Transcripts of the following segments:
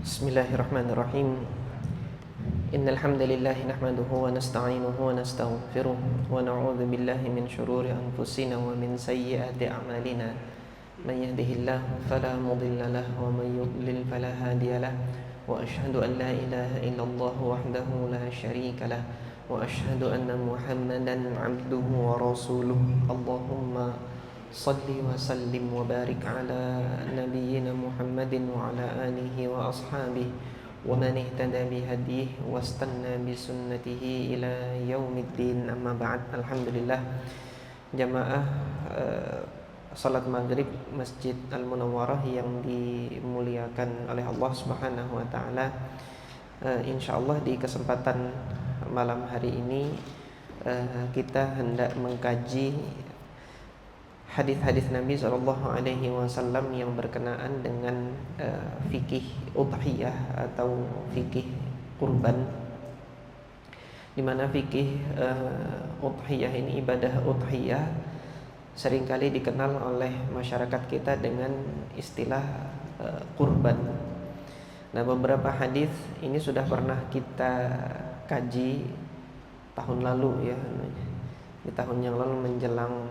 Bismillahirrahmanirrahim. Innal hamdalillah nahmaduhu wa nasta'inuhu wa nastaghfiruh wa na'udzu billahi min shururi anfusina wa min sayyiati a'malina. May yahdihillahu fala mudilla lahu wa may yudlil fala hadiya lahu. Wa asyhadu an la ilaha illallah wahdahu la syarika lahu wa asyhadu anna Muhammadan 'abduhu wa rasuluh. Allahumma salli wa sallim wa barik ala nabiyyina Muhammadin wa ala alihi wa ashabihi wa man ihtada bihadihi wastanna bisunnatihi ila yaumiddin. Amma ba'd. Alhamdulillah, jamaah salat maghrib Masjid Al-Munawwarah yang dimuliakan oleh Allah Subhanahu wa taala. Insyaallah di kesempatan malam hari ini kita hendak mengkaji hadis-hadis Nabi SAW yang berkenaan dengan fikih udhiyah atau fikih kurban, di mana fikih udhiyah ini, ibadah udhiyah, seringkali dikenal oleh masyarakat kita dengan istilah kurban. Nah, beberapa hadis ini sudah pernah kita kaji tahun lalu ya, di tahun yang lalu menjelang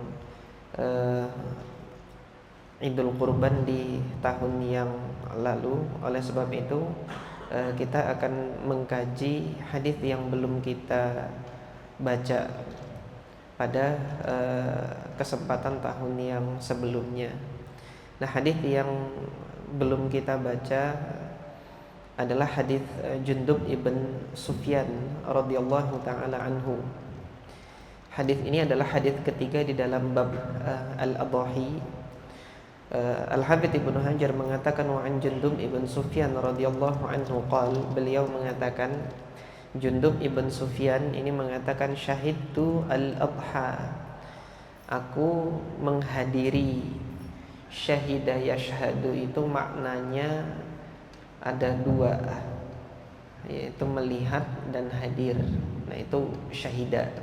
Idul Kurban di tahun yang lalu. Oleh sebab itu kita akan mengkaji hadis yang belum kita baca pada kesempatan tahun yang sebelumnya. Nah, hadis yang belum kita baca adalah hadis Jundub ibn Sufyan radhiyallahu taala anhu. Hadis ini adalah hadis ketiga di dalam bab al-adhahi. Al-Hafidz Ibnu Hajar mengatakan wa an Jundub ibn Sufyan radhiyallahu anhu qala, beliau mengatakan, Jundub ibn Sufyan ini mengatakan, syahidtu al-adha, aku menghadiri. Syahida yashhadu itu maknanya ada dua, yaitu melihat dan hadir. Nah, itu syahida.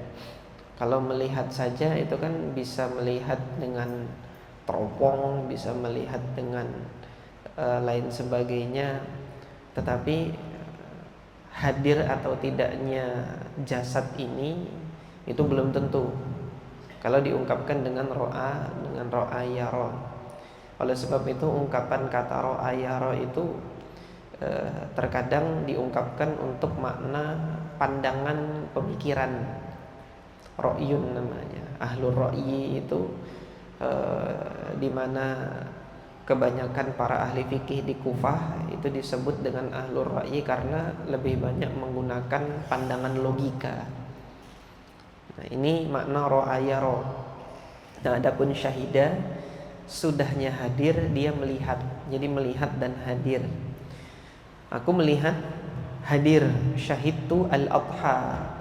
Kalau melihat saja itu kan bisa melihat dengan teropong, bisa melihat dengan lain sebagainya. Tetapi hadir atau tidaknya jasad ini itu belum tentu kalau diungkapkan dengan ro'a, dengan ro'a yara. Oleh sebab itu ungkapan kata ro'a yara itu terkadang diungkapkan untuk makna pandangan pemikiran. Ra'yun namanya. Ahlul ra'yi itu di mana kebanyakan para ahli fikih di Kufah itu disebut dengan ahlul ra'yi karena lebih banyak menggunakan pandangan logika. Nah, ini makna ra'ayara. Nah, adapun syahida, sudahnya hadir dia melihat. Jadi melihat dan hadir. Aku melihat, hadir, syahidtu al-adha,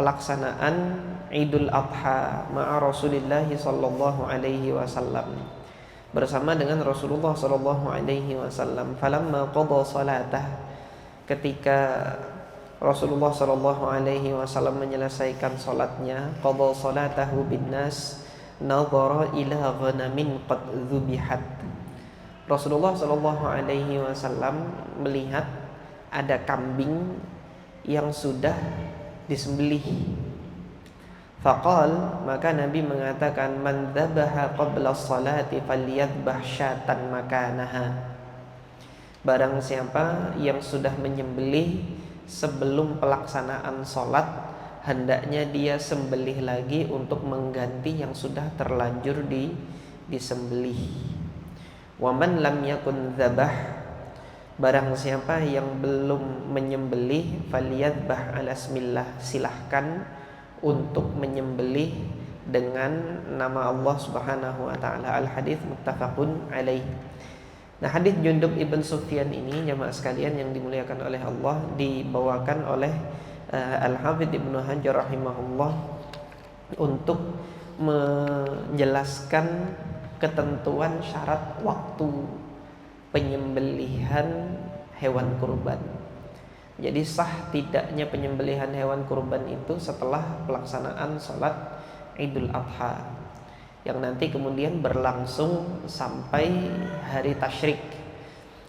pelaksanaan Idul Adha ma'a Rasulillah sallallahu alaihi wasallam, bersama dengan Rasulullah sallallahu alaihi wasallam. Falamma qada salatah, ketika Rasulullah sallallahu alaihi wasallam menyelesaikan salatnya, qada salatahu binnas, nadhara ila ghanamin qad dzubihat. Rasulullah sallallahu alaihi wasallam melihat ada kambing yang sudah disembelih. Faqal, maka Nabi mengatakan, man dzabaha qabla sholati falyadhbah syatan makanaha. Barang siapa yang sudah menyembelih sebelum pelaksanaan sholat, hendaknya dia sembelih lagi untuk mengganti yang sudah terlanjur disembelih. Wa man lam yakun dzabah, barang siapa yang belum menyembelih, falyadhbah ala ismillah, silahkan untuk menyembelih dengan nama Allah Subhanahu wa taala. Al-hadits muttafaqun alaih. Nah, hadis Jundub ibn Sufyan ini, jamaah sekalian yang dimuliakan oleh Allah, dibawakan oleh Al-Hafidz Ibnu Hajar rahimahullah untuk menjelaskan ketentuan syarat waktu penyembelihan hewan kurban. Jadi sah tidaknya penyembelihan hewan kurban itu setelah pelaksanaan sholat Idul Adha, yang nanti kemudian berlangsung sampai hari tasyrik.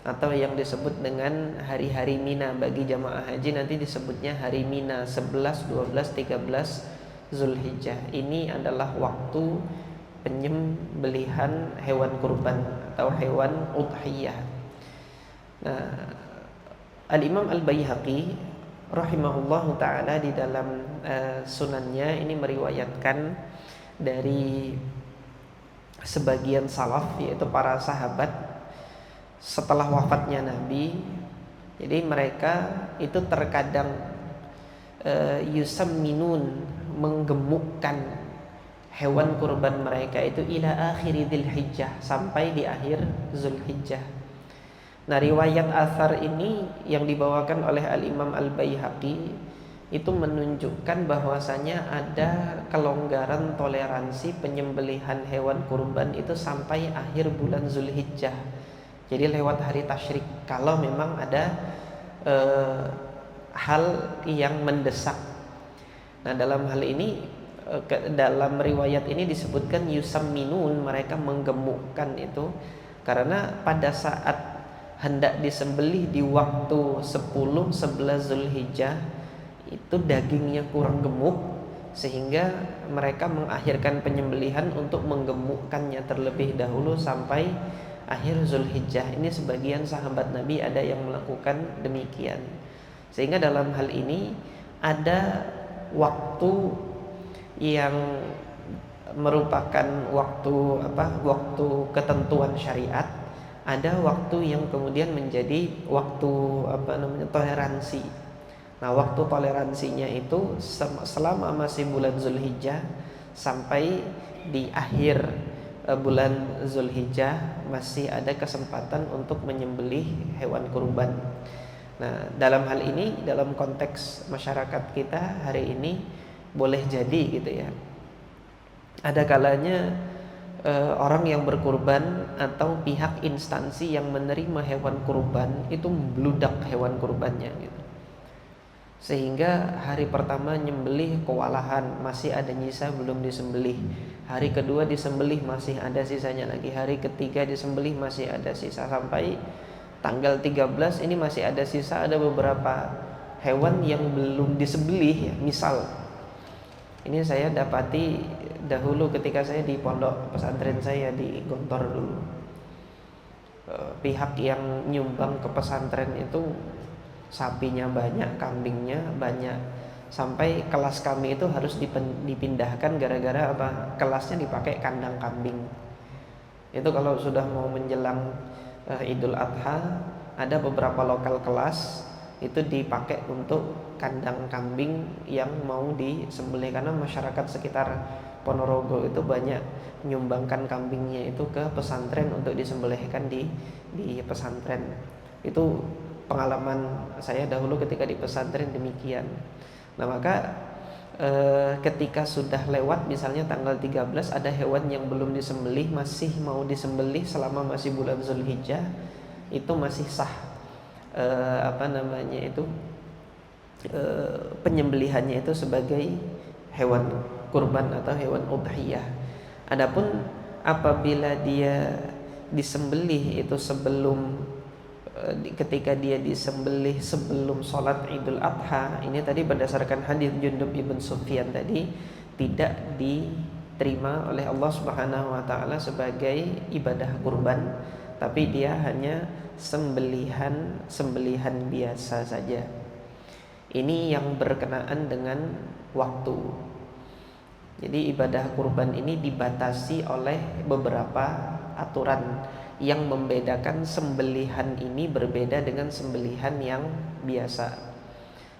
atau yang disebut dengan hari-hari Mina. Bagi jamaah haji nanti disebutnya hari Mina 11, 12, 13 Zulhijjah. Ini adalah waktu penyembelihan hewan kurban atau hewan udhiyah. Nah, Al-Imam Al-Baihaqi rahimahullahu taala di dalam sunannya ini meriwayatkan dari sebagian salaf, yaitu para sahabat setelah wafatnya Nabi. Jadi mereka itu terkadang yusamminun, menggemukkan hewan kurban mereka itu ila akhiri Dzulhijjah, sampai di akhir Zulhijjah. Nah, riwayat athar ini yang dibawakan oleh Al-Imam Al-Baihaqi itu menunjukkan bahwasanya ada kelonggaran toleransi penyembelihan hewan kurban itu sampai akhir bulan Zulhijjah. Jadi lewat hari tasyrik, kalau memang ada hal yang mendesak. Nah, dalam hal ini dalam riwayat ini disebutkan yusamminun, mereka menggemukkan itu karena pada saat hendak disembelih di waktu 10, 11 Zulhijjah itu dagingnya kurang gemuk, sehingga mereka mengakhirkan penyembelihan untuk menggemukkannya terlebih dahulu sampai akhir Zulhijjah. Ini sebagian sahabat Nabi ada yang melakukan demikian. Sehingga dalam hal ini ada waktu yang merupakan waktu ketentuan syariat, ada waktu yang kemudian menjadi waktu toleransi. Nah, waktu toleransinya itu selama masih bulan Zulhijjah sampai di akhir bulan Zulhijjah masih ada kesempatan untuk menyembelih hewan kurban. Nah, dalam hal ini, dalam konteks masyarakat kita hari ini boleh jadi gitu ya, ada kalanya orang yang berkurban atau pihak instansi yang menerima hewan kurban itu membludak hewan kurbannya gitu. Sehingga hari pertama nyembelih kewalahan, masih ada nyisa belum disembelih. Hari kedua disembelih masih ada sisanya lagi. Hari ketiga disembelih masih ada sisa. Sampai tanggal 13 ini masih ada sisa, ada beberapa hewan yang belum disembelih ya. Misal, ini saya dapati dahulu ketika saya di pondok pesantren saya di Gontor dulu. Pihak yang nyumbang ke pesantren itu sapinya banyak, kambingnya banyak, sampai kelas kami itu harus dipindahkan gara-gara apa? Kelasnya dipakai kandang kambing. Itu kalau sudah mau menjelang Idul Adha, ada beberapa lokal kelas itu dipakai untuk kandang kambing yang mau disembelih, karena masyarakat sekitar Ponorogo itu banyak menyumbangkan kambingnya itu ke pesantren untuk disembelihkan di pesantren. Itu pengalaman saya dahulu ketika di pesantren demikian. Nah, maka ketika sudah lewat misalnya tanggal 13 ada hewan yang belum disembelih, masih mau disembelih selama masih bulan Zulhijjah, itu masih sah penyembelihannya itu sebagai hewan kurban atau hewan udhiyah. Adapun apabila dia disembelih itu ketika dia disembelih sebelum sholat Idul Adha, ini tadi berdasarkan hadis Jundub ibn Sufyan tadi, tidak diterima oleh Allah Subhanahu wa taala sebagai ibadah kurban, tapi dia hanya sembelihan biasa saja. Ini yang berkenaan dengan waktu. Jadi ibadah kurban ini dibatasi oleh beberapa aturan yang membedakan sembelihan ini berbeda dengan sembelihan yang biasa.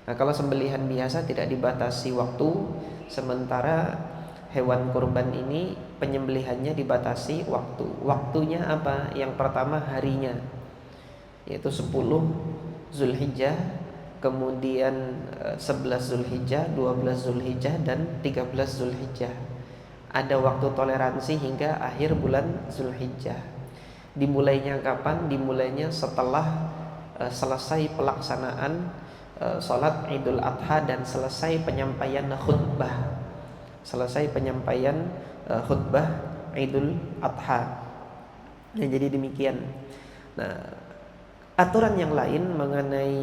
Nah, kalau sembelihan biasa tidak dibatasi waktu, sementara hewan kurban ini penyembelihannya dibatasi waktu. Waktunya apa? Yang pertama harinya, yaitu 10 Zulhijjah, kemudian 11 Zulhijjah, 12 Zulhijjah, dan 13 Zulhijjah. Ada waktu toleransi hingga akhir bulan Zulhijjah. Dimulainya kapan? Dimulainya setelah selesai pelaksanaan sholat Idul Adha dan selesai penyampaian khutbah. Selesai penyampaian khutbah Idul Adha. Nah, jadi demikian. Nah, Aturan yang lain mengenai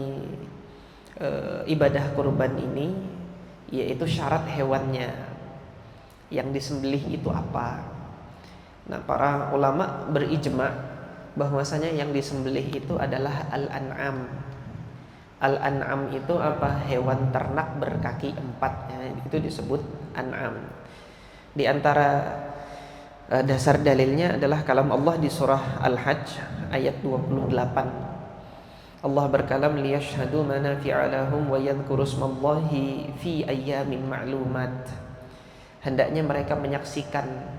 ibadah kurban ini, yaitu syarat hewannya yang disembelih itu apa. Nah, para ulama berijma bahwasanya yang disembelih itu adalah al-an'am. Al-an'am itu apa? Hewan ternak berkaki 4 ya, itu disebut an'am. Di antara dasar dalilnya adalah kalam Allah di surah Al-Hajj ayat 28. Allah berkalam liyashhadu manafi'a lahum wa yadhkuru ismallahi fi ayyamin ma'lumat. Hendaknya mereka menyaksikan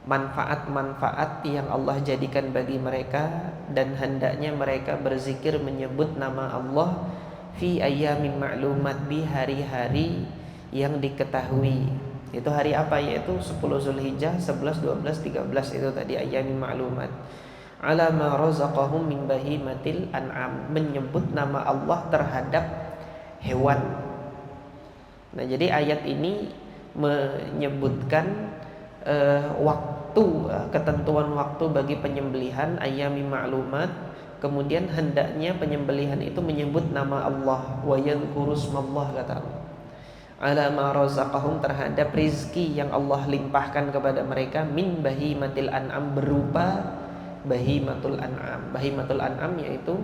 manfaat-manfaat yang Allah jadikan bagi mereka, dan hendaknya mereka berzikir menyebut nama Allah fi ayyamin ma'lumat, di hari-hari yang diketahui. Itu hari apa? Yaitu 10 Zulhijjah, 11, 12, 13 itu tadi ayyamin ma'lumat. Ala ma razaqahum min bahimatil an'am, menyebut nama Allah terhadap hewan. Nah, jadi ayat ini menyebutkan waktu, ketentuan waktu bagi penyembelihan ayyami ma'lumat. Kemudian hendaknya penyembelihan itu menyebut nama Allah, wa yadhkuru ismallah, kata Allah, ala ma razaqahum, terhadap rizki yang Allah limpahkan kepada mereka, min bahimatil an'am, berupa bahimatul an'am. Bahimatul an'am yaitu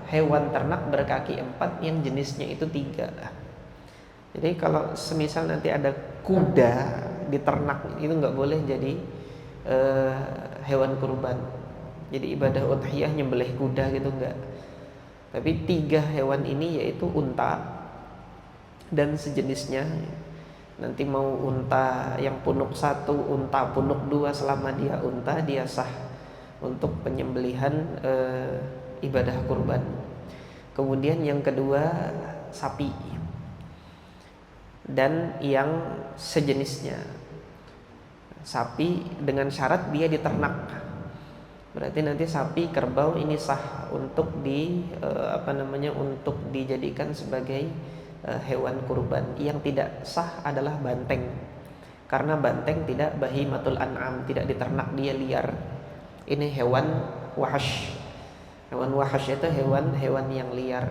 hewan ternak berkaki 4 yang jenisnya itu 3. Jadi kalau semisal nanti ada kuda di ternak, itu nggak boleh jadi hewan kurban. Jadi ibadah udhiyah nyembelih kuda gitu enggak. Tapi 3 hewan ini yaitu unta dan sejenisnya. Nanti mau unta yang punuk 1, unta punuk 2, selama dia unta, dia sah untuk penyembelihan ibadah kurban. Kemudian yang kedua sapi dan yang sejenisnya. Sapi dengan syarat dia diternak. Berarti nanti sapi, kerbau ini sah untuk untuk dijadikan sebagai hewan kurban. Yang tidak sah adalah banteng. Karena banteng tidak bahimatul an'am, tidak diternak, dia liar. Ini hewan wahash. Hewan wahash itu hewan-hewan yang liar.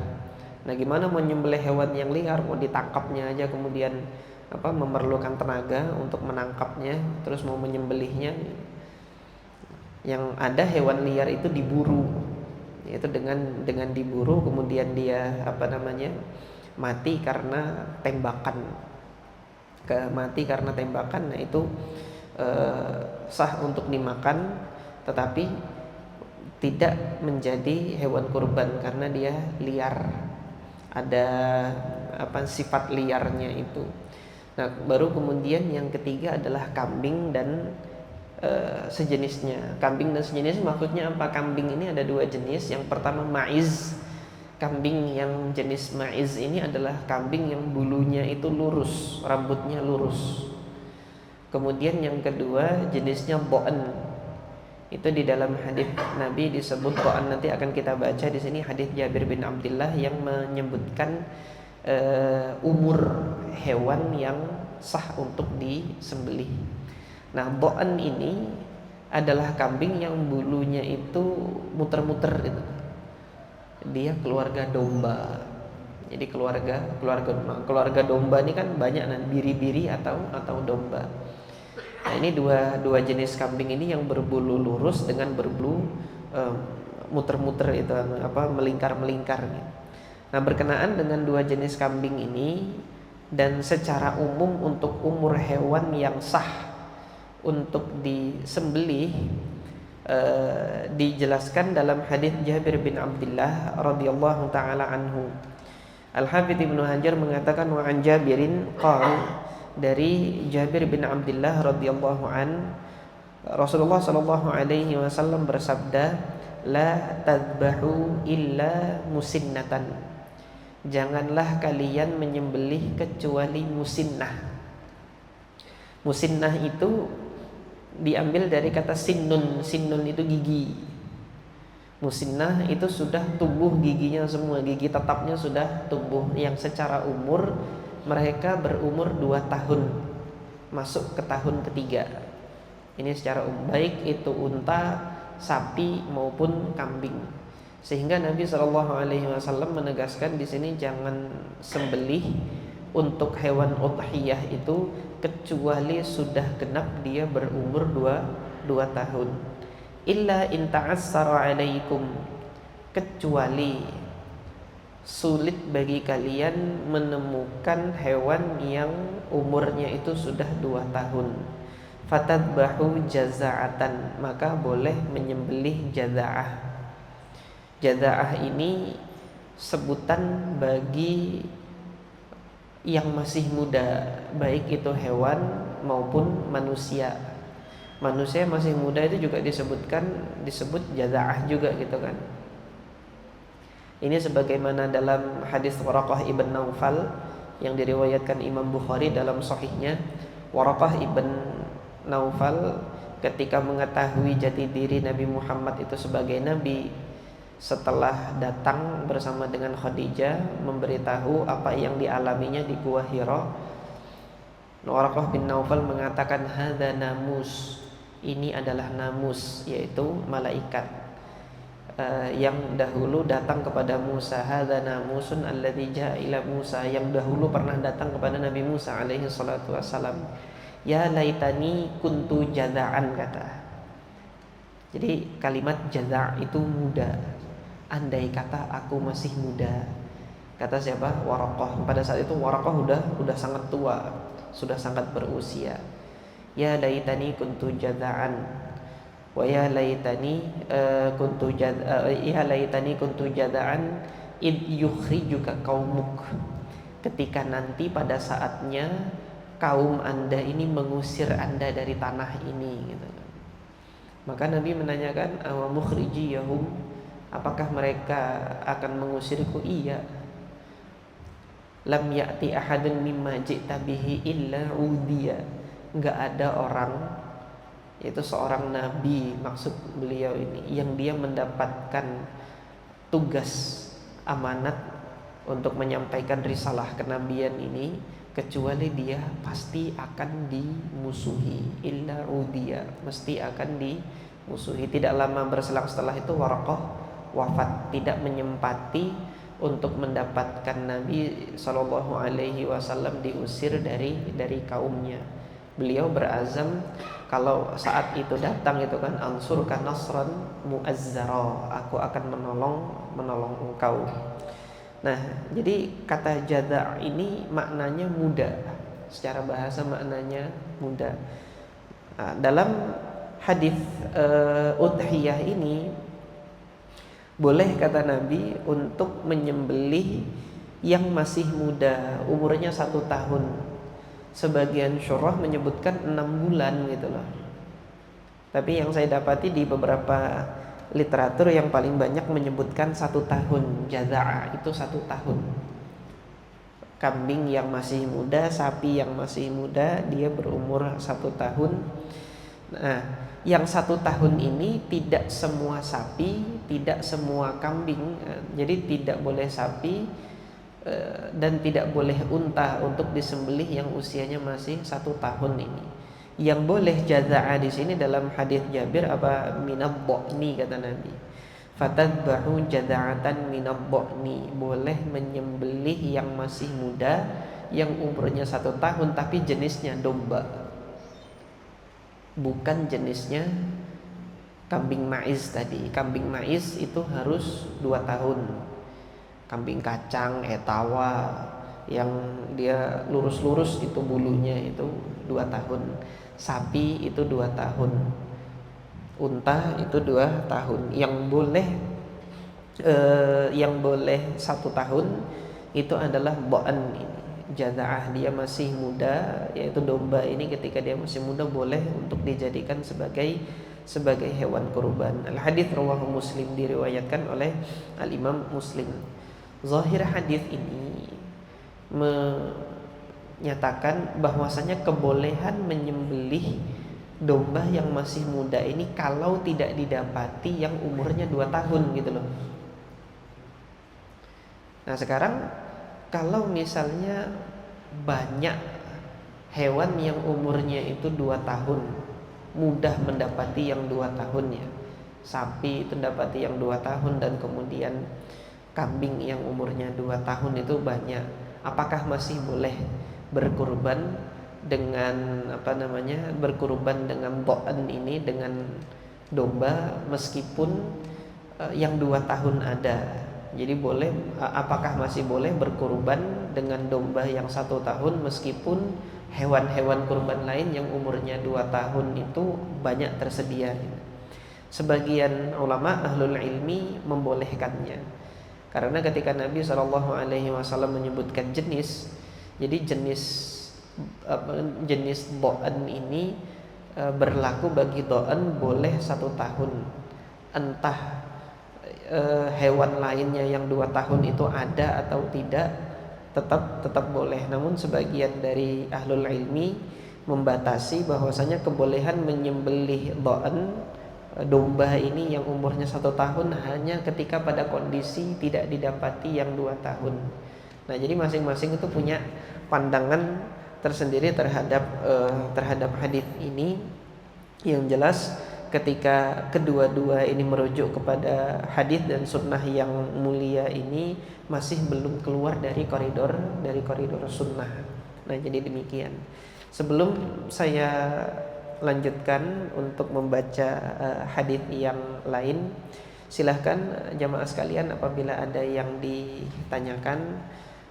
Nah, gimana menyembelih hewan yang liar? Mau ditangkapnya aja, kemudian memerlukan tenaga untuk menangkapnya, terus mau menyembelihnya. Yang ada hewan liar itu diburu, yaitu dengan diburu, kemudian dia mati karena tembakan. Mati karena tembakan, nah itu sah untuk dimakan, tetapi tidak menjadi hewan kurban karena dia liar. Ada sifat liarnya itu. Nah, baru kemudian yang ketiga adalah kambing dan sejenisnya. Kambing dan sejenisnya maksudnya apa? Kambing ini ada 2 jenis. Yang pertama maiz. Kambing yang jenis maiz ini adalah kambing yang bulunya itu lurus, rambutnya lurus. Kemudian yang kedua jenisnya bo'en. Itu di dalam hadis Nabi disebut bo'en, nanti akan kita baca di sini hadis Jabir bin Abdullah yang menyebutkan umur hewan yang sah untuk disembelih. Nah, bo'en ini adalah kambing yang bulunya itu muter-muter gitu. Dia keluarga domba. Jadi keluarga domba ini kan banyak, biri-biri atau domba. Nah, ini dua jenis kambing ini yang berbulu lurus dengan berbulu muter-muter itu melingkar-melingkar. Nah, berkenaan dengan 2 jenis kambing ini dan secara umum untuk umur hewan yang sah untuk disembelih dijelaskan dalam hadis Jabir bin Abdullah radhiyallahu taala anhu. Al-Hafidz Ibnu Hajar mengatakan wa an Jabirin qala, dari Jabir bin Abdullah radhiyallahu an, Rasulullah sallallahu alaihi wasallam bersabda, la tadbahu illa musinnatan, janganlah kalian menyembelih kecuali musinnah. Musinnah itu diambil dari kata sinnun. Sinnun itu gigi. Musinnah itu sudah tumbuh giginya semua, gigi tetapnya sudah tumbuh, yang secara umur mereka berumur 2 tahun masuk ke tahun ketiga. Ini secara umum, baik itu unta, sapi maupun kambing. Sehingga Nabi Shallallahu Alaihi Wasallam menegaskan di sini jangan sembelih untuk hewan udhiyah itu kecuali sudah genap dia berumur 2 tahun. Illa in ta'assara alaikum, kecuali sulit bagi kalian menemukan hewan yang umurnya itu sudah 2 tahun. Fatadbahu jaza'atan, maka boleh menyembelih jaza'ah. Jaza'ah ini sebutan bagi yang masih muda, baik itu hewan maupun manusia. Manusia masih muda itu juga disebut jaza'ah juga gitu kan. Ini sebagaimana dalam hadis Waraqah ibn Naufal yang diriwayatkan Imam Bukhari dalam sahihnya. Waraqah ibn Naufal ketika mengetahui jati diri Nabi Muhammad itu sebagai nabi, setelah datang bersama dengan Khadijah memberitahu apa yang dialaminya di Gua Hira, Waraqah bin Naufal mengatakan hadza namus, ini adalah namus, yaitu malaikat yang dahulu datang kepada Musa. Hadza namusun alladzi jaa ila Musa, yang dahulu pernah datang kepada Nabi Musa alaihi salatu wassalam. Ya laitani kuntu jaza'an, kata. Jadi kalimat jaza' itu muda. Andai kata aku masih muda. Kata siapa? Waraqah. Pada saat itu Waraqah udah sangat tua, sudah sangat berusia. Ya laitani kuntu jaza'an. Wa ya laitani kuntu jaza'an id yukhrijuka qaumuk. Ketika nanti pada saatnya kaum Anda ini mengusir Anda dari tanah ini gitu. Maka Nabi menanyakan, awa mukhrijiyahum, apakah mereka akan mengusirku? Iya. Lam ya'ti ahadun mimma ji'ta bihi illa udiya. Enggak ada orang, yaitu seorang nabi maksud beliau ini, yang dia mendapatkan tugas amanat untuk menyampaikan risalah kenabian ini, kecuali dia pasti akan dimusuhi. Illa udiya, mesti akan dimusuhi. Tidak lama berselang setelah itu Waraqah wafat, tidak menyempati untuk mendapatkan Nabi Shallallahu Alaihi Wasallam diusir dari kaumnya. Beliau berazam kalau saat itu datang itu kan, ansurka nasran muazzara, aku akan menolong engkau. Nah, jadi kata jada' ini maknanya muda. Secara bahasa maknanya muda. Nah, dalam hadis udhiyah ini boleh kata Nabi untuk menyembelih yang masih muda, umurnya 1 tahun. Sebagian syurah menyebutkan 6 bulan gitu loh. Tapi yang saya dapati di beberapa literatur yang paling banyak menyebutkan 1 tahun. Jaza'ah itu 1 tahun. Kambing yang masih muda, sapi yang masih muda, dia berumur 1 tahun. Nah, yang 1 tahun ini tidak semua sapi, tidak semua kambing. Jadi tidak boleh sapi dan tidak boleh unta untuk disembelih yang usianya masih 1 tahun ini. Yang boleh jaza'ah di sini dalam hadis Jabir apa, minab-bo'ni kata Nabi. Fatadbahu jaza'atan minab-bo'ni, boleh menyembelih yang masih muda, yang umurnya 1 tahun tapi jenisnya domba, bukan jenisnya kambing maiz tadi. Kambing maiz itu harus 2 tahun. Kambing kacang, etawa yang dia lurus-lurus itu bulunya itu 2 tahun. Sapi itu 2 tahun. Unta itu 2 tahun. Yang boleh 1 tahun itu adalah bo'an ini. Jaza'ah, dia masih muda, yaitu domba ini ketika dia masih muda boleh untuk dijadikan sebagai hewan kurban. Al-hadits rawahu Muslim, diriwayatkan oleh Al-Imam Muslim. Zahir hadis ini menyatakan bahwasanya kebolehan menyembelih domba yang masih muda ini kalau tidak didapati yang umurnya 2 tahun gitu loh. Nah, sekarang kalau misalnya banyak hewan yang umurnya itu 2 tahun, mudah mendapati yang 2 tahun ya. sapi itu dapati yang 2 tahun, dan kemudian kambing yang umurnya 2 tahun itu banyak. Apakah masih boleh berkurban dengan berkurban dengan bo'an ini, dengan domba, meskipun yang 2 tahun ada? Jadi apakah masih boleh berkurban dengan domba yang 1 tahun meskipun hewan-hewan kurban lain yang umurnya 2 tahun itu banyak tersedia? Sebagian ulama ahlul ilmi membolehkannya, karena ketika Nabi SAW menyebutkan jenis, jadi jenis do'an ini berlaku bagi do'an boleh 1 tahun. Entah hewan lainnya yang 2 tahun itu ada atau tidak, tetap boleh. Namun sebagian dari ahlul ilmi membatasi bahwasanya kebolehan menyembelih do'an, domba ini yang umurnya 1 tahun, hanya ketika pada kondisi tidak didapati yang 2 tahun. Nah, jadi masing-masing itu punya pandangan tersendiri terhadap hadis ini. Yang jelas ketika kedua-dua ini merujuk kepada hadis dan sunnah yang mulia ini, masih belum keluar dari koridor sunnah. Nah, jadi demikian. Sebelum saya lanjutkan untuk membaca hadis yang lain, silahkan jamaah sekalian apabila ada yang ditanyakan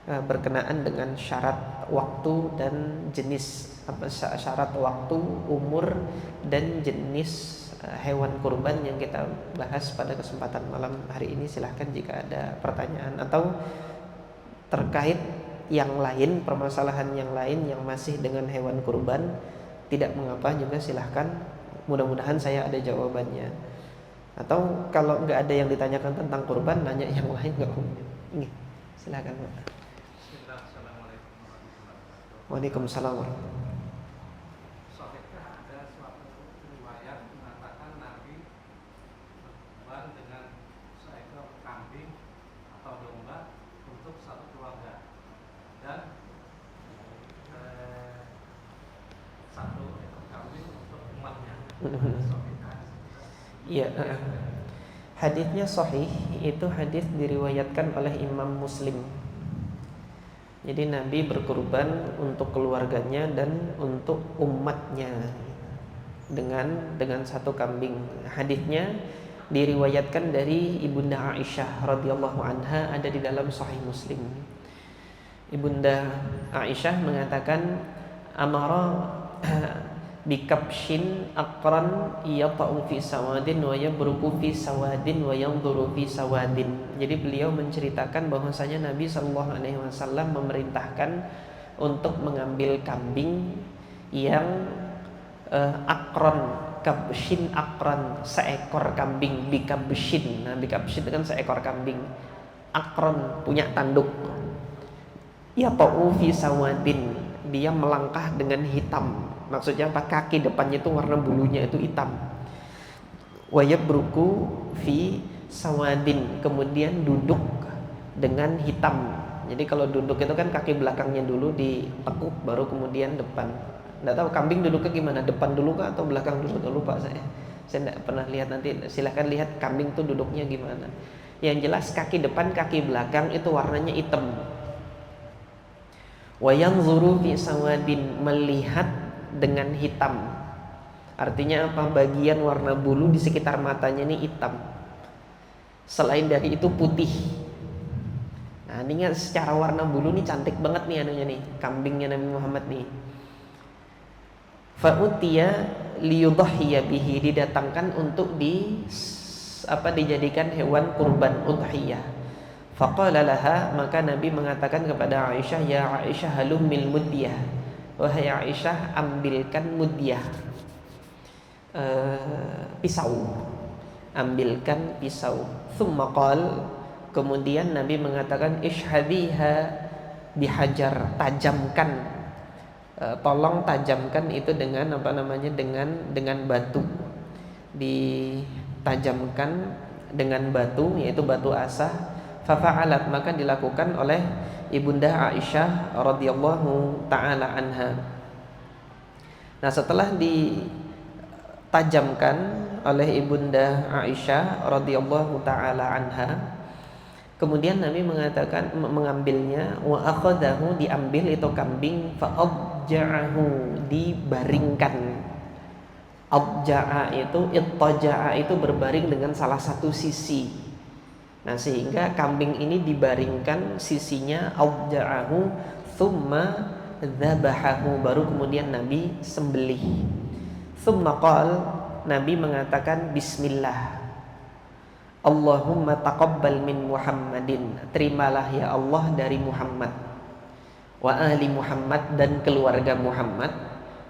berkenaan dengan syarat waktu dan jenis, syarat waktu, umur, dan jenis hewan kurban yang kita bahas pada kesempatan malam hari ini, silahkan jika ada pertanyaan atau terkait yang lain, permasalahan yang lain yang masih dengan hewan kurban, tidak mengapa juga, silahkan. Mudah-mudahan saya ada jawabannya. Atau kalau nggak ada yang ditanyakan tentang kurban, nanya yang lain nggak umum. Silahkan Pak. Waalaikumsalam. Sahihkah ada suatu riwayat mengatakan Nabi berkorban dengan seekor kambing atau domba untuk satu keluarga, dan satu ekor kambing untuk umatnya? Iya, hadisnya sahih. Itu hadis diriwayatkan oleh Imam Muslim. Jadi Nabi berkurban untuk keluarganya dan untuk umatnya dengan satu kambing. Hadisnya diriwayatkan dari Ibunda Aisyah radhiyallahu anha, ada di dalam Sahih Muslim. Ibunda Aisyah mengatakan, amara bikabshin aqran yata'u fi sawadin wa yabruku fi sawadin wa yanzuru fi sawadin. Jadi beliau menceritakan bahwasanya Nabi SAW memerintahkan untuk mengambil kambing yang akron, kabshin akron, seekor kambing, bikabshin. Nah, bikabshin itu kan seekor kambing, akron punya tanduk, yata'u fi sawadin, dia melangkah dengan hitam. Maksudnya apa? Kaki depannya itu warna bulunya itu hitam. Wayabruku fi sawadin, kemudian duduk dengan hitam. Jadi kalau duduk itu kan kaki belakangnya dulu ditekuk, baru kemudian depan. Nggak tahu kambing duduknya gimana, depan dulu kah atau belakang dulu? Nggak lupa saya nggak pernah lihat. Nanti silahkan lihat kambing tuh duduknya gimana. Yang jelas kaki depan, kaki belakang itu warnanya hitam. Wayanzuru fi sawadin, melihat dengan hitam. Artinya apa? Bagian warna bulu di sekitar matanya ini hitam. Selain dari itu putih. Nah, ini secara warna bulu nih cantik banget nih anunya nih, kambingnya Nabi Muhammad nih. Fa'utiya liyudhhiya bihi, didatangkan untuk dijadikan hewan kurban udhiyah. Faqala laha, maka Nabi mengatakan kepada Aisyah, ya Aisyah halumil mudyah, wahai Aisyah, ambilkan mudyah, pisau, ambilkan pisau. Thumma qal, kemudian Nabi mengatakan, ishhadiha bihajar, tajamkan, tolong tajamkan itu dengan dengan batu, ditajamkan dengan batu, yaitu batu asah. Fafa'alat, maka dilakukan oleh Ibunda Aisyah radhiyallahu taala anha. Nah, setelah ditajamkan oleh ibunda Aisyah radhiyallahu taala anha. Kemudian Nabi mengatakan mengambilnya, wa akhadahu, diambil itu kambing, fa adja'ahu, dibaringkan. Adja'a itu, ittaja'a itu berbaring dengan salah satu sisi. Nah, sehingga kambing ini dibaringkan sisinya, adja'ahu thumma dzabahahu, baru kemudian Nabi sembelih. Thumma qal, Nabi mengatakan bismillah. Allahumma taqabbal min Muhammadin, terimalah ya Allah dari Muhammad, wa ahli Muhammad, dan keluarga Muhammad,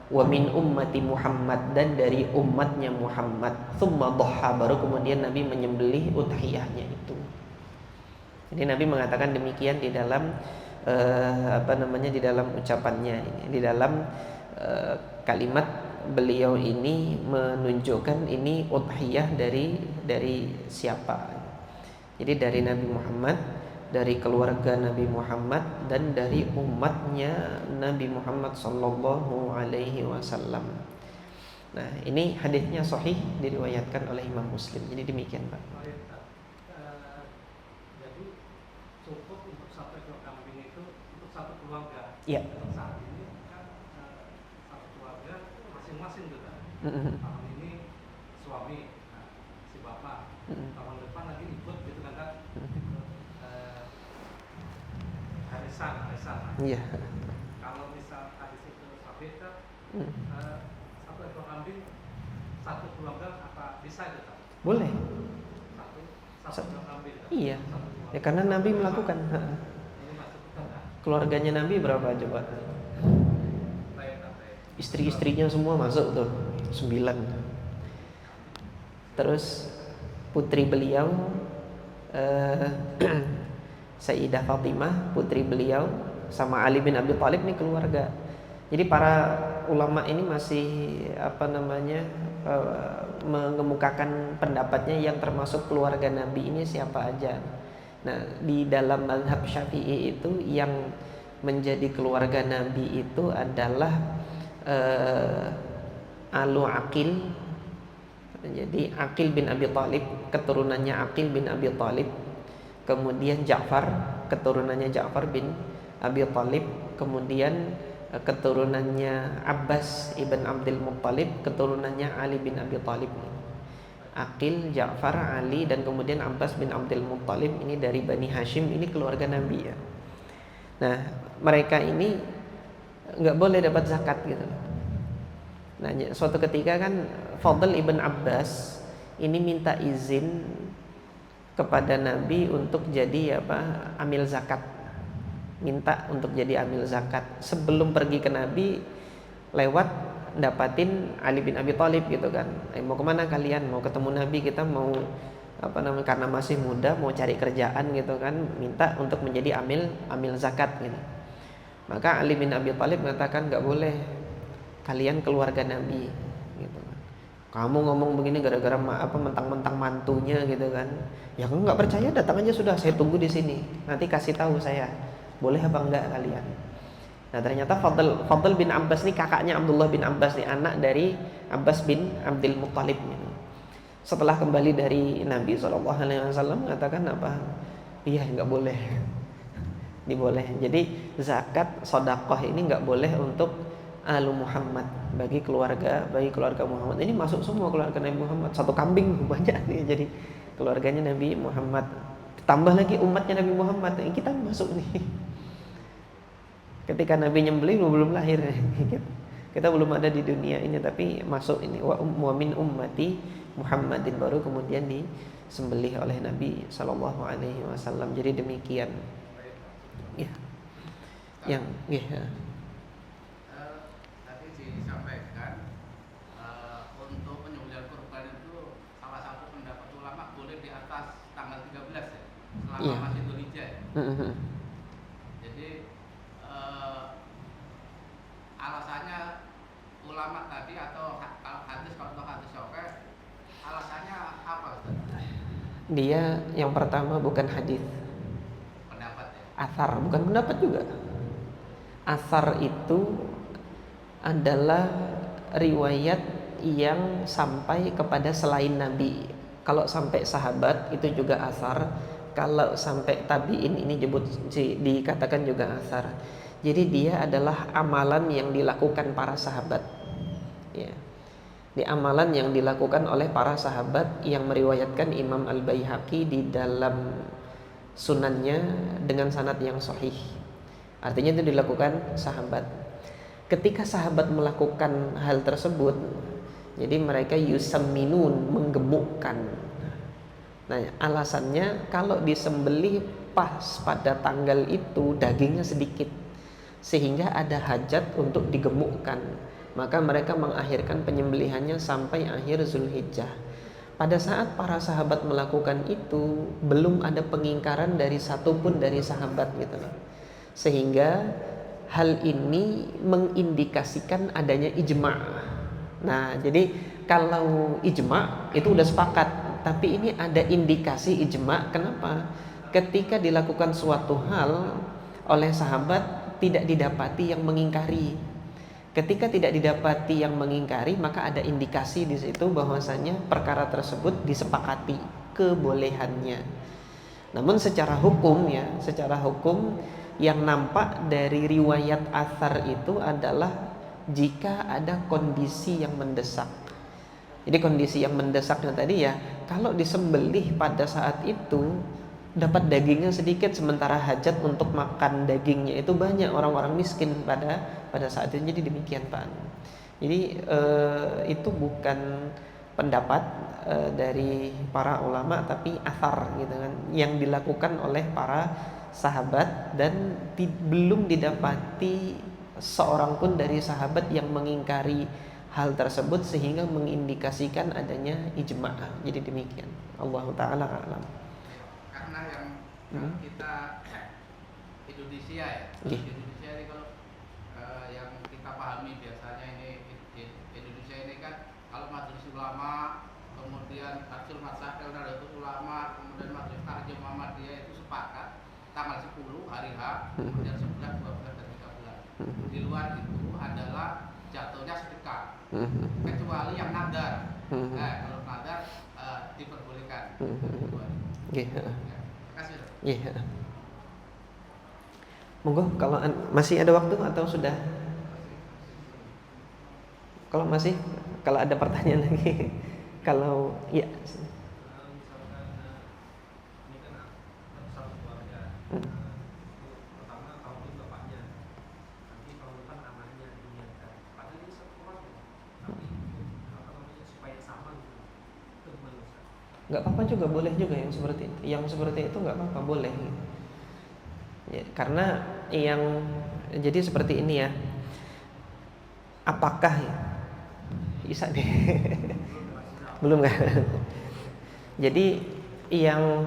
wa min ummati Muhammad, dan dari umatnya Muhammad. Thumma dhaha, baru kemudian Nabi menyembelih udhiyahnya itu. Jadi Nabi mengatakan demikian di dalam di dalam ucapannya ini, di dalam kalimat beliau ini menunjukkan ini udhiyah dari siapa. Jadi dari Nabi Muhammad, dari keluarga Nabi Muhammad, dan dari umatnya Nabi Muhammad sallallahu alaihi wasallam. Nah, ini hadisnya sahih, diriwayatkan oleh Imam Muslim. Jadi demikian, Pak. Jadi cukup untuk satu ekor kambing itu untuk satu keluarga. Iya. Saat ini kan satu keluarga masing-masing juga. Mm-hmm. Tahun ini suami, si bapak. Tahun depan lagi ikut gitu kan. Arisan. Iya. Kalau misal hadis itu sabit kan, satu ekor kambing satu keluarga apa bisa gitu? Boleh. Satu ekor kambing. Iya. Ya karena Nabi melakukan. Keluarganya Nabi berapa coba? Istri-istrinya semua masuk tuh, 9. Terus putri beliau Sayyidah Fatimah, putri beliau, sama Ali bin Abi Thalib, nih keluarga. Jadi para ulama ini masih mengemukakan pendapatnya yang termasuk keluarga Nabi ini siapa aja. Nah, di dalam mazhab Syafi'i itu yang menjadi keluarga Nabi itu adalah Alu Aqil. Jadi Aqil bin Abi Thalib, keturunannya Aqil bin Abi Thalib. Kemudian Ja'far, keturunannya Ja'far bin Abi Thalib. Kemudian keturunannya Abbas ibn Abdul Muttalib, keturunannya Ali bin Abi Thalib. Aqil, Ja'far, Ali, dan kemudian Abbas bin Abdul Muttalib, ini dari Bani Hashim, ini keluarga Nabi ya. Nah, mereka ini nggak boleh dapat zakat gitu. Nah, suatu ketika kan Fadl ibn Abbas ini minta izin kepada Nabi untuk jadi amil zakat. Minta untuk jadi amil zakat. Sebelum pergi ke Nabi, lewat dapatin Ali bin Abi Thalib gitu kan. Mau kemana kalian? Mau ketemu Nabi, kita mau karena masih muda mau cari kerjaan gitu kan, minta untuk menjadi amil zakat gitu. Maka Ali bin Abi Thalib mengatakan nggak boleh, kalian keluarga Nabi gitu kan. Kamu ngomong begini gara-gara mentang-mentang mantunya gitu kan. Ya kamu nggak percaya, datang aja sudah, saya tunggu di sini. Nanti kasih tahu saya, boleh apa enggak kalian. Nah, ternyata Fadl bin Abbas ini kakaknya Abdullah bin Abbas nih, anak dari Abbas bin Abdul Muttalib gitu. Setelah kembali dari Nabi SAW mengatakan iya nggak boleh. Diboleh. Jadi zakat sedekah ini nggak boleh untuk Alu Muhammad, bagi keluarga Muhammad. Ini masuk semua keluarga Nabi Muhammad. Satu kambing banyak nih, jadi keluarganya Nabi Muhammad. Tambah lagi umatnya Nabi Muhammad, kita masuk nih. Ketika Nabi nyembelih belum lahir, kita belum ada di dunia ini, tapi masuk ini wa min ummati Muhammadin, baru kemudian disembelih oleh Nabi Sallallahu Alaihi Wasallam. Jadi demikian. Ya, yang tadi disampaikan untuk penyembelihan kurban itu salah satu pendapat ulama boleh di atas tanggal 13 ya, selama masih Dzulhijjah ya. Jadi alasannya ulama tadi atau hadis Syafi'i, alasannya apa Ustaz? Dia yang pertama bukan hadis, asar, bukan pendapat juga. Asar itu adalah riwayat yang sampai kepada selain Nabi. Kalau sampai sahabat itu juga asar, kalau sampai tabiin ini dikatakan juga asar. Jadi dia adalah amalan yang dilakukan para sahabat. Ya. Di amalan yang dilakukan oleh para sahabat yang meriwayatkan Imam Al-Baihaqi di dalam sunannya dengan sanad yang sahih. Artinya itu dilakukan sahabat. Ketika sahabat melakukan hal tersebut, jadi mereka yusamminun, menggemukkan. Nah, alasannya kalau disembelih pas pada tanggal itu dagingnya sedikit, sehingga ada hajat untuk digemukkan. Maka mereka mengakhirkan penyembelihannya sampai akhir Zulhijjah. Pada saat para sahabat melakukan itu, belum ada pengingkaran dari satupun dari sahabat gitu loh. Sehingga hal ini mengindikasikan adanya ijma'. Nah, jadi kalau ijma' itu udah sepakat, tapi ini ada indikasi ijma'. Kenapa? Ketika dilakukan suatu hal oleh sahabat tidak didapati yang mengingkari. Ketika tidak didapati yang mengingkari, maka ada indikasi di situ bahwasanya perkara tersebut disepakati kebolehannya. Namun secara hukum yang nampak dari riwayat athar itu adalah jika ada kondisi yang mendesak. Jadi kondisi yang mendesaknya tadi ya, kalau disembelih pada saat itu dapat dagingnya sedikit, sementara hajat untuk makan dagingnya itu banyak orang-orang miskin pada saat itu. Jadi demikian Pak. Jadi itu bukan pendapat dari para ulama, tapi athar gitu kan, yang dilakukan oleh para sahabat, dan belum didapati seorang pun dari sahabat yang mengingkari hal tersebut sehingga mengindikasikan adanya ijma'. Jadi demikian. Allah taala a'lam. Karena yang kita Indonesia ya. Indonesia ini kalau yang kita pahami biasanya ini Indonesia ini kan kalau majelis ulama, kemudian Tarjul Masyarakat Nahdlatul Ulama, kemudian majelis Tarjim Muhammadiyah itu sepakat tanggal 10 hari H, kemudian 11, 12 dan 13. Di luar itu adalah jatuhnya sedekah. Kecuali yang nadar. Kalau nadar diperbolehkan. Iya. Monggo kalau masih ada waktu atau sudah? Kalau masih, kalau ada pertanyaan lagi. Kalau ya. Nggak apa-apa juga, boleh juga yang seperti itu. Yang seperti itu nggak apa-apa, boleh. Ya, karena yang jadi seperti ini ya. Apakah ya? Bisa deh. Belum kan? Jadi yang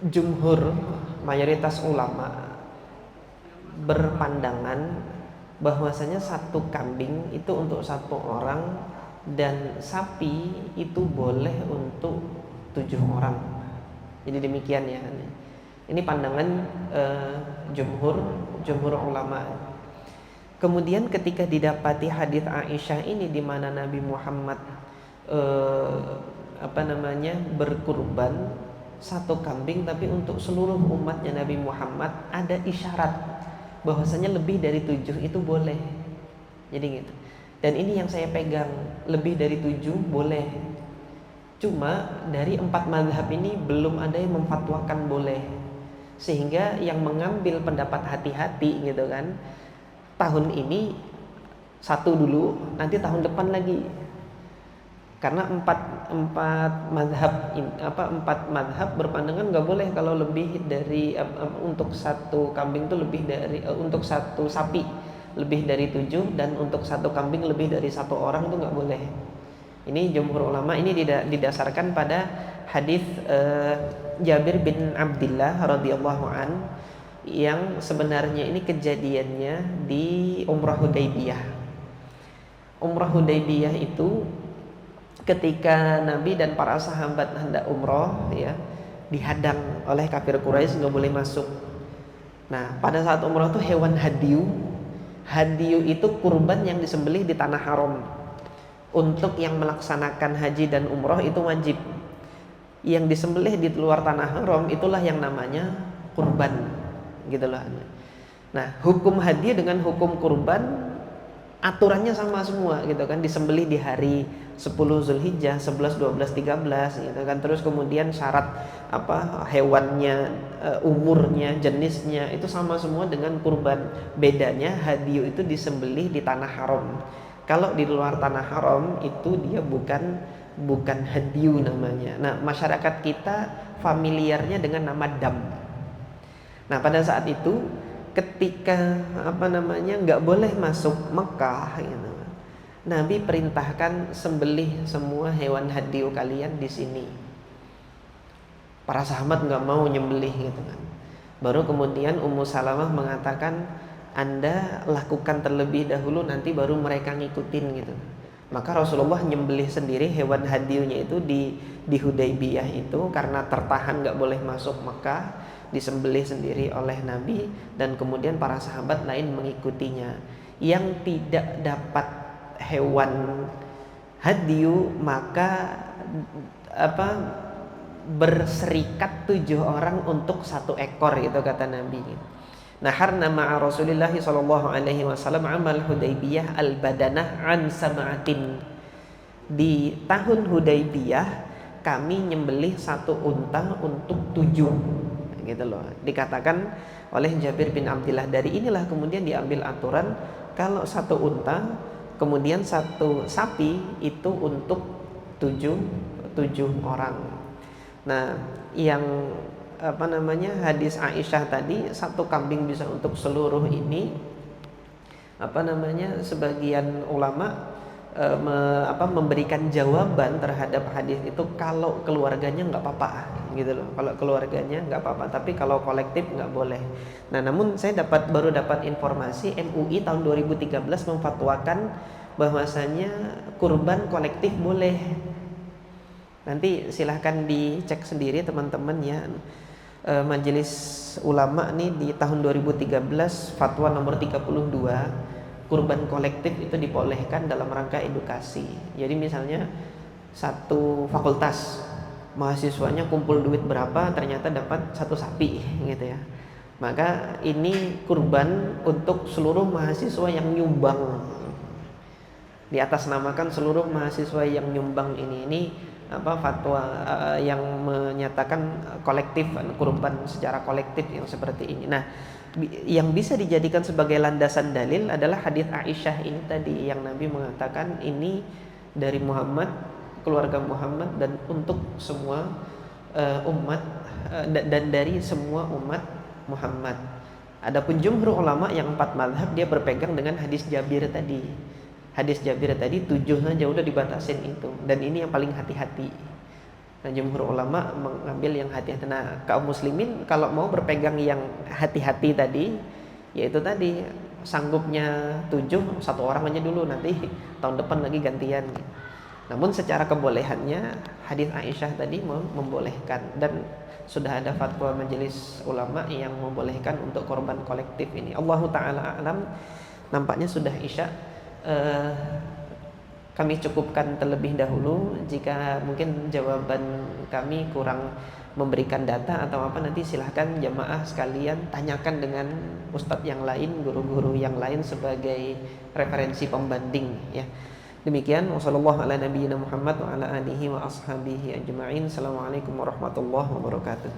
jumhur mayoritas ulama berpandangan bahwasanya satu kambing itu untuk satu orang dan sapi itu boleh untuk 7 orang. Jadi demikian ya. Ini pandangan jumhur ulama. Kemudian ketika didapati hadis Aisyah ini di mana Nabi Muhammad berkurban satu kambing, tapi untuk seluruh umatnya Nabi Muhammad, ada isyarat bahwasanya lebih dari 7 itu boleh. Jadi gitu. Dan ini yang saya pegang, lebih dari 7 boleh. Cuma dari 4 mazhab ini belum ada yang memfatwakan boleh. Sehingga yang mengambil pendapat hati-hati gitu kan, tahun ini 1 dulu, nanti tahun depan lagi. Karena 4 mazhab berpandangan nggak boleh kalau lebih dari untuk satu kambing itu lebih dari untuk satu sapi lebih dari 7, dan untuk satu kambing lebih dari 1 orang itu nggak boleh. Ini jumhur ulama, ini didasarkan pada hadis Jabir bin Abdullah radhiyallahu an, yang sebenarnya ini kejadiannya di Umrah Hudaybiyah. Umrah Hudaybiyah itu ketika Nabi dan para sahabat hendak umroh ya, dihadang oleh kafir Quraisy, nggak boleh masuk. Nah, pada saat umroh itu hewan hadiyu itu kurban yang disembelih di tanah haram. Untuk yang melaksanakan haji dan umroh itu wajib. Yang disembelih di luar tanah haram itulah yang namanya kurban, gitu loh. Nah, hukum hadiah dengan hukum kurban aturannya sama semua gitu kan, disembelih di hari 10 Zulhijjah, 11, 12, 13 gitu kan. Terus kemudian syarat hewannya, umurnya, jenisnya itu sama semua dengan kurban. Bedanya hadiah itu disembelih di tanah haram. Kalau di luar tanah haram itu dia bukan hadiah namanya. Nah, masyarakat kita familiarnya dengan nama dam. Nah, pada saat itu ketika nggak boleh masuk Mekah gitu, Nabi perintahkan sembelih semua hewan hadiah kalian di sini. Para sahabat nggak mau nyembelih gitu kan. Baru kemudian Ummu Salamah mengatakan, Anda lakukan terlebih dahulu, nanti baru mereka ngikutin gitu. Maka Rasulullah nyembelih sendiri hewan hadiahnya itu di Hudaybiyah itu, karena tertahan nggak boleh masuk Mekah, disembelih sendiri oleh Nabi, dan kemudian para sahabat lain mengikutinya. Yang tidak dapat hewan hadiah maka berserikat 7 orang untuk 1 ekor, itu kata Nabi. Naharna ma'a Rasulillah sallallahu alaihi wasallam amal Hudaybiyah al-badanah an sab'atin. Di tahun Hudaybiyah kami nyembelih 1 unta untuk 7, gitu loh. Dikatakan oleh Jabir bin Abdillah, dari inilah kemudian diambil aturan kalau 1 unta kemudian 1 sapi itu untuk 7 orang. Nah, yang hadis Aisyah tadi 1 kambing bisa untuk seluruh ini, sebagian ulama memberikan jawaban terhadap hadis itu, kalau keluarganya nggak apa-apa gitu loh. Kalau keluarganya nggak apa-apa, tapi kalau kolektif nggak boleh. Nah, namun saya baru dapat informasi MUI tahun 2013 memfatwakan bahwasanya kurban kolektif boleh. Nanti silahkan dicek sendiri teman-teman ya. Majelis Ulama nih di tahun 2013 fatwa nomor 32, kurban kolektif itu dibolehkan dalam rangka edukasi. Jadi misalnya satu fakultas mahasiswanya kumpul duit berapa, ternyata dapat 1 sapi gitu ya. Maka ini kurban untuk seluruh mahasiswa yang nyumbang. Di atas namakan seluruh mahasiswa yang nyumbang ini fatwa yang menyatakan kolektif, kurban secara kolektif yang seperti ini. Nah, yang bisa dijadikan sebagai landasan dalil adalah hadis Aisyah ini tadi, yang Nabi mengatakan ini dari Muhammad, keluarga Muhammad, dan untuk semua umat, dan dari semua umat Muhammad. Adapun jumhur ulama yang 4 mazhab dia berpegang dengan hadis Jabir tadi. Hadis Jabir tadi 7 saja udah dibatasin itu, dan ini yang paling hati-hati. Nah, jumhur ulama mengambil yang hati-hati. Nah, kaum muslimin kalau mau berpegang yang hati-hati tadi, yaitu tadi sanggupnya 7, 1 orang aja dulu, nanti tahun depan lagi gantian. Namun secara kebolehannya hadis Aisyah tadi membolehkan, dan sudah ada fatwa majelis ulama yang membolehkan untuk korban kolektif ini. Allahu ta'ala a'lam. Nampaknya sudah isya. Kami cukupkan terlebih dahulu. Jika mungkin jawaban kami kurang memberikan data atau apa, nanti silahkan jamaah sekalian tanyakan dengan ustadz yang lain, guru-guru yang lain sebagai referensi pembanding ya. Demikian, wassallallahu ala nabiyyina Muhammad wa ala alihi wa ashabihi ajma'in. Assalamualaikum warahmatullahi wabarakatuh.